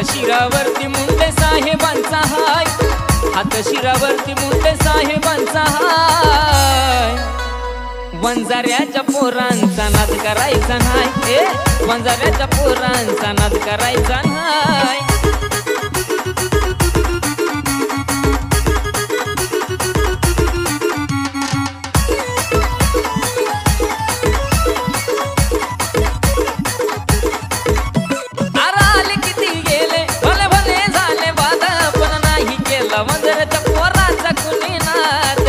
शिरावरती मुंडे साहेबांचा हाय, हात शिरावरती मुंडे साहेबांचा हाय। वंजाऱ्याच्या पोरांचा नाद करायचा नाही, वंजाऱ्याच्या पोरांचा नाद करायचा नाही। वंजाऱ्याच्या पोराचा कुणी नाद,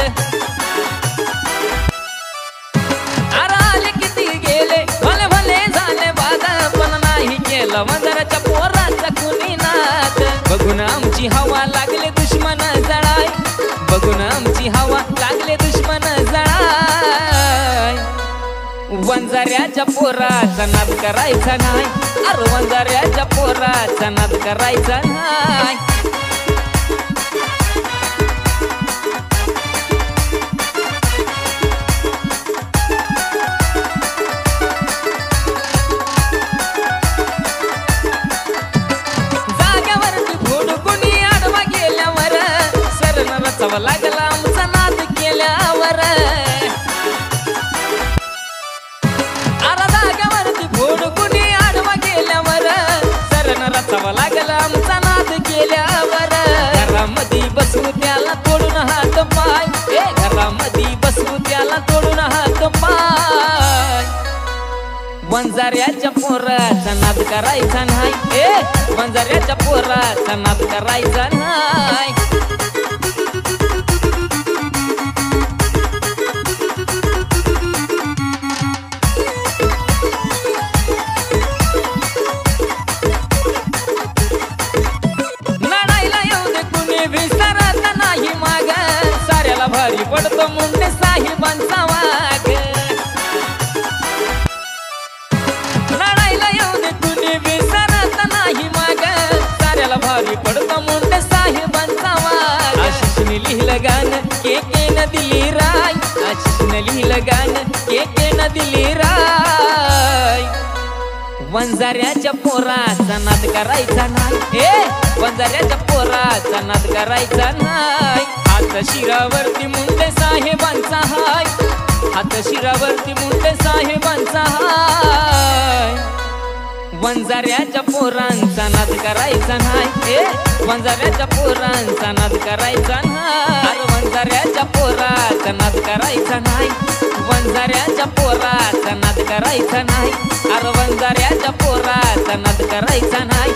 आले किती गेले भले भले झाले बाद, पण नाही केलं वंजाऱ्याच्या पोराचा कुणी नाद। बघून आमची हवा लागले दुश्मन जळाय, बघून आमची हवा लागले दुश्मन जळाय। वंजाऱ्याच्या पोराचा नाद करायचा नाही, अरे वंजाऱ्याच्या पोराचा नाद करायचा नाही। लागला आमचा नाद केल्यावर, अरे जाग्यावरती फोड कुणी आडवा गेल्यावर, सरण रचावा लागला आमचा नाद केल्यावर। घरामध्ये बसू त्याला तोडून हात पाय, घरामध्ये बसू त्याला तोडून हात पाय। वंजाऱ्याच्या पोराचा नाद करायचा नाही, वंजाऱ्याच्या पोराचा नाद करायचा नाही। भारी पडतो मुंडे साहेबांचा वाघ, लढायला येऊ दे कुणी विसरत नाही माग, साऱ्याला भारी पडतो मुंडे साहेबांचा वाघ। आशिषने लिहिलं गाणं केकेनं दिली राय, आशिषने लिहिलं गाणं केकेनं दिली राय। वंजाऱ्याच्या पोराचा नाद करायचा नाही, वंजाऱ्याच्या पोराचा नाद करायचा नाही। हात शिरावरती मुंडे साहेबांचा हाय, हात शिरावरती मुंडे साहेबांचा हाय। वंजाऱ्याच्या पोरांचा नाद करायचा नाही, वंजाऱ्याच्या पोरांचा नाद करायचा नाही। अरे वंजाऱ्याच्या पोराचा नाद करायचा नाही, वंजाऱ्याच्या पोराचा नाद करायचा नाही, अरे वंजाऱ्याच्या पोराचा नाद करायचा नाही।